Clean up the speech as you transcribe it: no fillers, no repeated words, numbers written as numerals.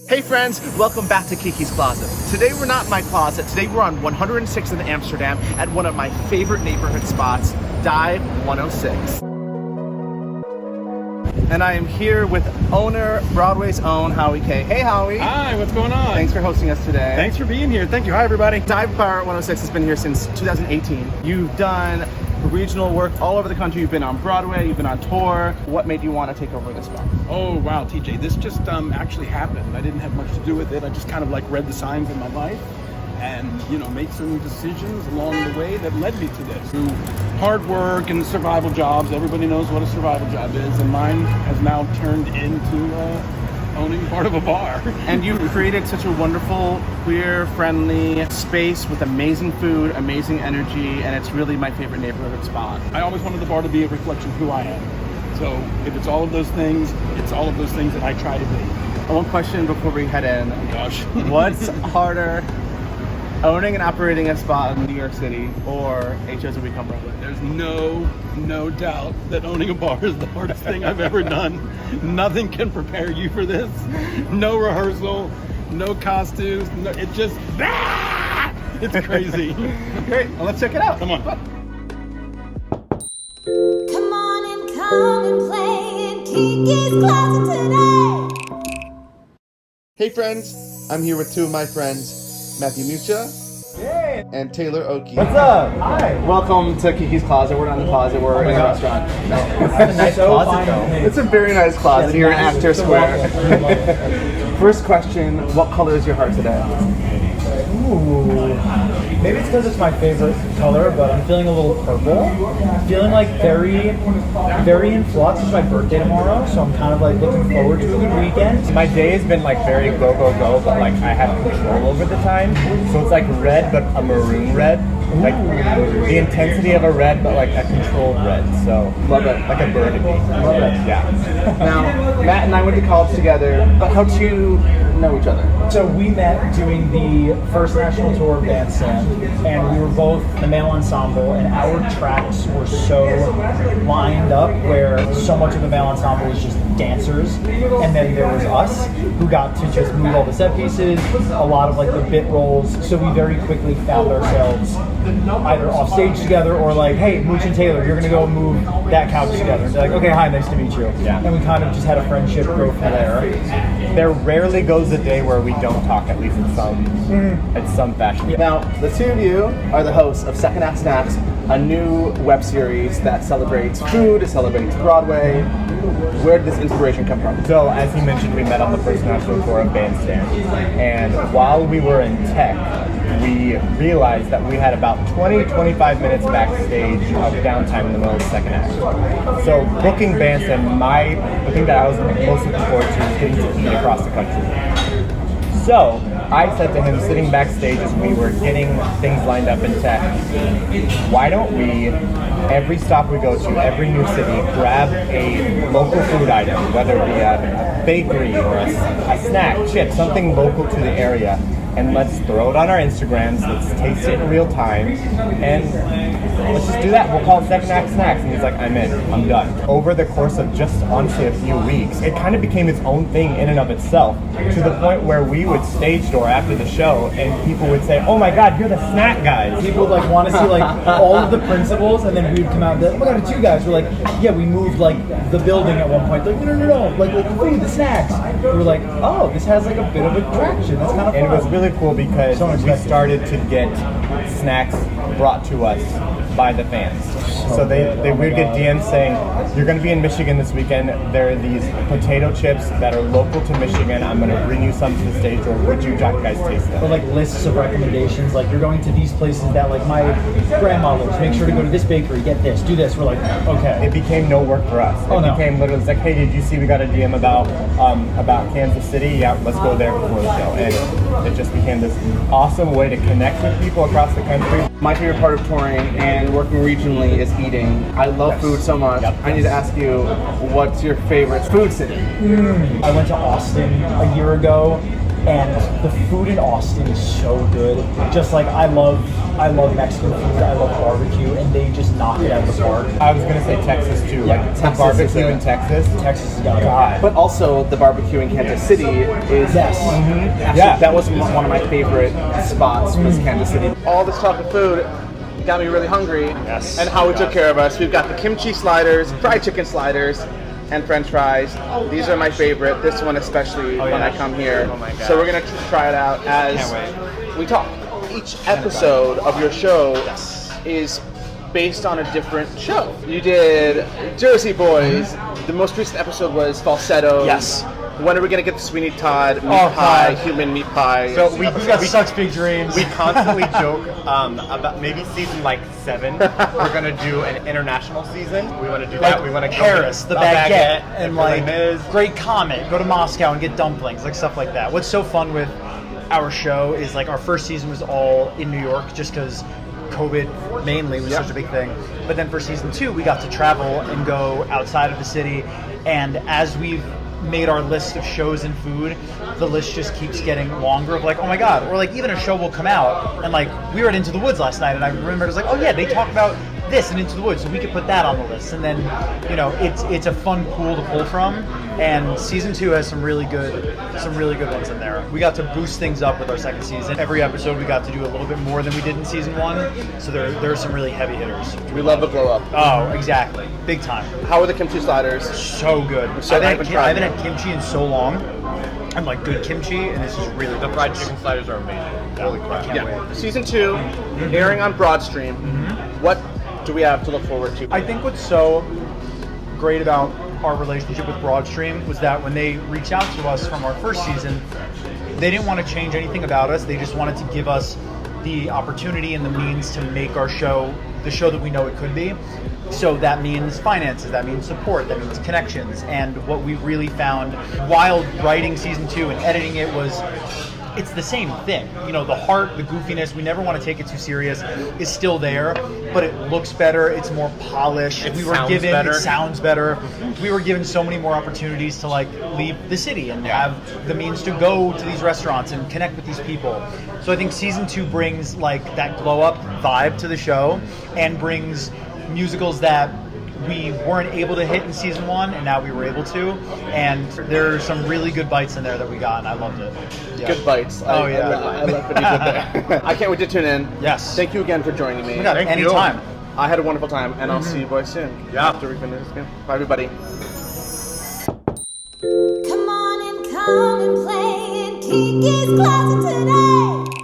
Hey friends, welcome back to Kiki's Closet. Today we're not in my closet, today we're on 106th in Amsterdam at one of my favorite neighborhood spots, Dive 106. And I am here with owner, Broadway's own Howie K. Hey Howie. Hi, what's going on? Thanks for hosting us today. Thanks for being here. Thank you. Hi everybody. Dive Bar 106 has been here since 2018. You've done regional work all over the country. You've been on Broadway, you've been on tour. What made you want to take over this bar? Oh wow, TJ, this just actually happened. I didn't have much to do with it. I just kind of like read the signs in my life and, you know, made some decisions along the way that led me to this. Through hard work and survival jobs, everybody knows what a survival job is, and mine has now turned into owning part of a bar. And you've created such a wonderful, queer-friendly space with amazing food, amazing energy, and it's really my favorite neighborhood spot. I always wanted the bar to be a reflection of who I am. So if it's all of those things, it's all of those things that I try to be. One question before we head in. Oh gosh. What's harder, owning and operating a spot in New York City or HO's Become Broadway? There's no doubt that owning a bar is the hardest thing I've ever done. Nothing can prepare you for this. No rehearsal, no costumes, it just, it's crazy. Great, well, let's check it out. Come on. Come on and come and play in Kiki's Closet today. Hey friends, I'm here with two of my friends, Matthew Mucha and Taylor Oki. What's up? Hi. Welcome to Kiki's Closet. We're not in the closet, we're in a restaurant. It's a nice closet though. It's a very nice closet here in Actor Square. First question, what color is your heart today? Ooh. Maybe it's because it's my favorite color, but I'm feeling a little purple. Feeling like very in flux. It's my birthday tomorrow, so I'm kind of like looking forward to a good weekend. My day has been like very go, but like I have control over the time. So it's like red, but a maroon red. Like the intensity of a red, but like a controlled red. So Love it. like a burgundy. Love it. Yeah. Now, Matt and I went to college together, but how'd you know each other? So we met doing the first national tour of Bandstand, and we were both the male ensemble, and our tracks were so lined up where so much of the male ensemble was just dancers, and then there was us who got to just move all the set pieces, a lot of like the bit roles. So we very quickly found ourselves either off stage together or like, hey, Mooch and Taylor, you're gonna go move that couch together. And they're like, okay, hi, nice to meet you. Yeah. And we kind of just had a friendship grow from there. There rarely goes a day where we don't talk, at least in some fashion. Now, the two of you are the hosts of Second Act Snacks, a new web series that celebrates food, it celebrates Broadway. Where did this inspiration come from? So, as he mentioned, we met on the first national tour of Bandstand, and while we were in tech, we realized that we had about 20-25 minutes backstage of downtime in the middle of the second act. So, booking Bandstand, the thing that I was most looking forward to was getting to eat across the country. So, I said to him, sitting backstage as we were getting things lined up in tech, why don't we, every stop we go to, every new city, grab a local food item, whether it be a bakery or a snack, chip, something local to the area, and let's throw it on our Instagrams, let's taste it in real time, and let's just do that. We'll call it Second Act Snacks. And he's like, I'm in, I'm done. Over the course of just honestly a few weeks, it kind of became its own thing in and of itself, to the point where we would stage door after the show and people would say, oh my God, you're the snack guys. People would like want to see like all of the principals, and then we would come out and be like, oh my God, it's you guys. We're like, yeah, we moved like the building at one point. Like, no, like the food, the snacks. We were like, oh, this has like a bit of attraction. That's kind of fun. And it was really cool because we started to get snacks brought to us by the fans. So they would get DMs saying, you're going to be in Michigan this weekend. There are these potato chips that are local to Michigan. I'm going to bring you some to the stage, or would you guys taste them? Or like lists of recommendations, like you're going to these places that like my grandma lives. Make sure to go to this bakery, get this, do this. We're like, okay. It became no work for us. It became literally like, hey, did you see we got a DM about Kansas City? Yeah, let's go there before the show. And it just became this awesome way to connect with people across the country. My favorite part of touring and working regionally is eating. I love food so much. I need to ask you, what's your favorite food city? I went to Austin a year ago. And the food in Austin is so good. Just like I love Mexican food, I love barbecue, and they just knock it out of the park. I was gonna say Texas too. Yeah, like Texas barbecue is a- in Texas. Texas has got God. But also the barbecue in Kansas City is Yes. actually, Yeah. that was one of my favorite spots was Kansas City. All this talk of food got me really hungry. Yes. And how it took care of us. We've got the kimchi sliders, fried chicken sliders, and French fries. These are my favorite. This one especially when I come here. Oh my God. So we're gonna try it out as we talk. Each episode of your show is based on a different show. You did Jersey Boys. The most recent episode was Falsetto. Yes. When are we gonna get the Sweeney Todd meat Oh, pie, God. human meat pie? So We got such big dreams. We constantly joke about maybe season like 7. We're gonna do an international season. We want to do that. We want to Paris, the go baguette, and like Miz. Great Comet, go to Moscow and get dumplings, like stuff like that. What's so fun with our show is like our first season was all in New York just because COVID mainly was such a big thing. But then for season 2, we got to travel and go outside of the city. And as we've made our list of shows and food, the list just keeps getting longer of like, oh my God, or like even a show will come out and like we were at Into the Woods last night and I remember it was like, oh yeah, they talk about this and Into the Woods, so we could put that on the list. And then, you know, it's a fun pool to pull from. And season 2 has some really good ones in there. We got to boost things up with our second season. Every episode we got to do a little bit more than we did in season 1. So there are some really heavy hitters. We love the glow up. Oh, exactly. Big time. How are the kimchi sliders? So good. So I I haven't tried haven't had kimchi in so long. I'm like good kimchi, and this is really The fried chicken sliders are amazing. Holy crap. Can't wait. Season 2, airing on Broadstream. What do we have to look forward to? I think what's so great about our relationship with Broadstream was that when they reached out to us from our first season, they didn't want to change anything about us. They just wanted to give us the opportunity and the means to make our show the show that we know it could be. So that means finances, that means support, that means connections. And what we really found while writing season 2 and editing it was it's the same thing. You know, the heart, the goofiness, we never want to take it too serious, is still there, but it looks better, it's more polished. It sounds better. We were given so many more opportunities to like leave the city and have the means to go to these restaurants and connect with these people. So I think season 2 brings like that glow up vibe to the show and brings musicals that we weren't able to hit in season 1 and now we were able to, and there are some really good bites in there that we got and I loved it. Yeah. Good bites. Oh, I yeah. like what you did there. I can't wait to tune in. Yes. Thank you again for joining me. We got Thank you. anytime. I had a wonderful time, and I'll see you boys soon. Yeah. After we finish this game. Bye, everybody. Come on and come and play in Kiki's closet today.